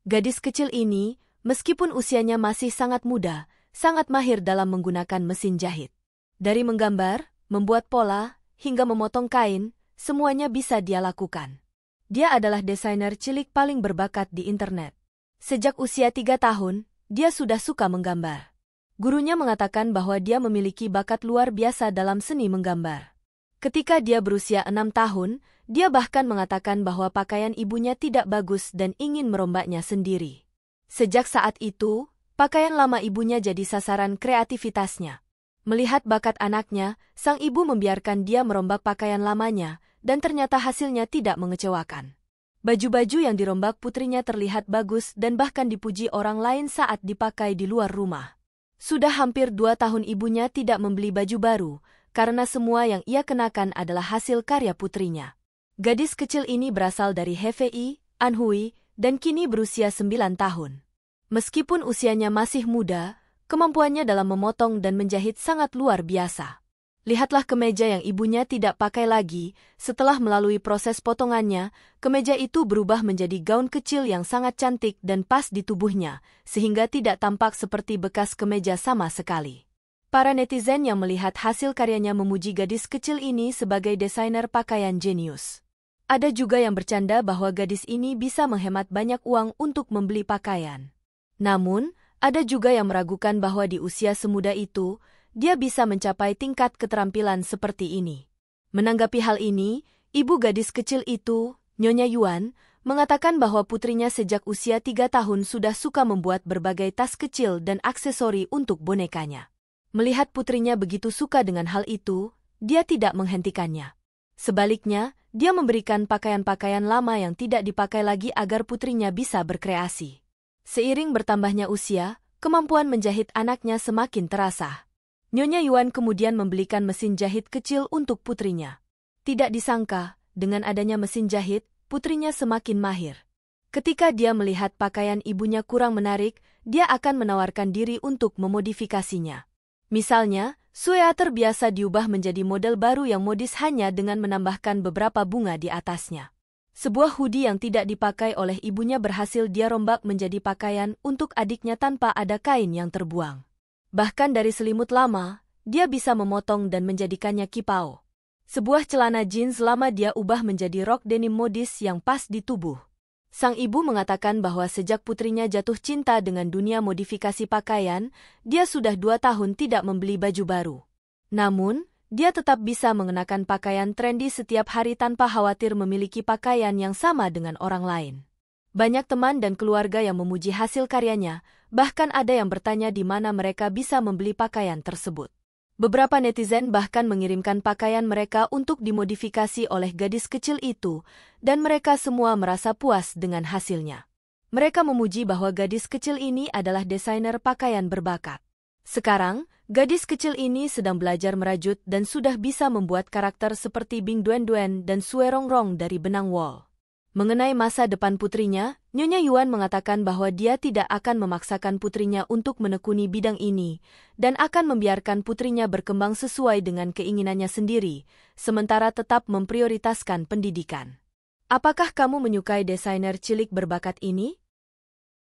Gadis kecil ini, meskipun usianya masih sangat muda, sangat mahir dalam menggunakan mesin jahit. Dari menggambar, membuat pola, hingga memotong kain, semuanya bisa dia lakukan. Dia adalah desainer cilik paling berbakat di internet. Sejak usia 3 tahun, dia sudah suka menggambar. Gurunya mengatakan bahwa dia memiliki bakat luar biasa dalam seni menggambar. Ketika dia berusia 6 tahun, dia bahkan mengatakan bahwa pakaian ibunya tidak bagus dan ingin merombaknya sendiri. Sejak saat itu, pakaian lama ibunya jadi sasaran kreativitasnya. Melihat bakat anaknya, sang ibu membiarkan dia merombak pakaian lamanya, dan ternyata hasilnya tidak mengecewakan. Baju-baju yang dirombak putrinya terlihat bagus dan bahkan dipuji orang lain saat dipakai di luar rumah. Sudah hampir 2 tahun ibunya tidak membeli baju baru, karena semua yang ia kenakan adalah hasil karya putrinya. Gadis kecil ini berasal dari Hefei, Anhui, dan kini berusia 9 tahun. Meskipun usianya masih muda, kemampuannya dalam memotong dan menjahit sangat luar biasa. Lihatlah kemeja yang ibunya tidak pakai lagi. Setelah melalui proses potongannya, kemeja itu berubah menjadi gaun kecil yang sangat cantik dan pas di tubuhnya, sehingga tidak tampak seperti bekas kemeja sama sekali. Para netizen yang melihat hasil karyanya memuji gadis kecil ini sebagai desainer pakaian jenius. Ada juga yang bercanda bahwa gadis ini bisa menghemat banyak uang untuk membeli pakaian. Namun, ada juga yang meragukan bahwa di usia semuda itu, dia bisa mencapai tingkat keterampilan seperti ini. Menanggapi hal ini, ibu gadis kecil itu, Nyonya Yuan, mengatakan bahwa putrinya sejak usia 3 tahun sudah suka membuat berbagai tas kecil dan aksesori untuk bonekanya. Melihat putrinya begitu suka dengan hal itu, dia tidak menghentikannya. Sebaliknya, dia memberikan pakaian-pakaian lama yang tidak dipakai lagi agar putrinya bisa berkreasi. Seiring bertambahnya usia, kemampuan menjahit anaknya semakin terasa. Nyonya Yuan kemudian membelikan mesin jahit kecil untuk putrinya. Tidak disangka, dengan adanya mesin jahit, putrinya semakin mahir. Ketika dia melihat pakaian ibunya kurang menarik, dia akan menawarkan diri untuk memodifikasinya. Misalnya, sweater biasa diubah menjadi model baru yang modis hanya dengan menambahkan beberapa bunga di atasnya. Sebuah hoodie yang tidak dipakai oleh ibunya berhasil dia rombak menjadi pakaian untuk adiknya tanpa ada kain yang terbuang. Bahkan dari selimut lama, dia bisa memotong dan menjadikannya kipau. Sebuah celana jeans lama dia ubah menjadi rok denim modis yang pas di tubuh. Sang ibu mengatakan bahwa sejak putrinya jatuh cinta dengan dunia modifikasi pakaian, dia sudah 2 tahun tidak membeli baju baru. Namun, dia tetap bisa mengenakan pakaian trendy setiap hari tanpa khawatir memiliki pakaian yang sama dengan orang lain. Banyak teman dan keluarga yang memuji hasil karyanya, bahkan ada yang bertanya di mana mereka bisa membeli pakaian tersebut. Beberapa netizen bahkan mengirimkan pakaian mereka untuk dimodifikasi oleh gadis kecil itu, dan mereka semua merasa puas dengan hasilnya. Mereka memuji bahwa gadis kecil ini adalah desainer pakaian berbakat. Sekarang, gadis kecil ini sedang belajar merajut dan sudah bisa membuat karakter seperti Bing Duen Duen dan Sue Rong Rong dari benang wol. Mengenai masa depan putrinya, Nyonya Yuan mengatakan bahwa dia tidak akan memaksakan putrinya untuk menekuni bidang ini, dan akan membiarkan putrinya berkembang sesuai dengan keinginannya sendiri, sementara tetap memprioritaskan pendidikan. Apakah kamu menyukai desainer cilik berbakat ini?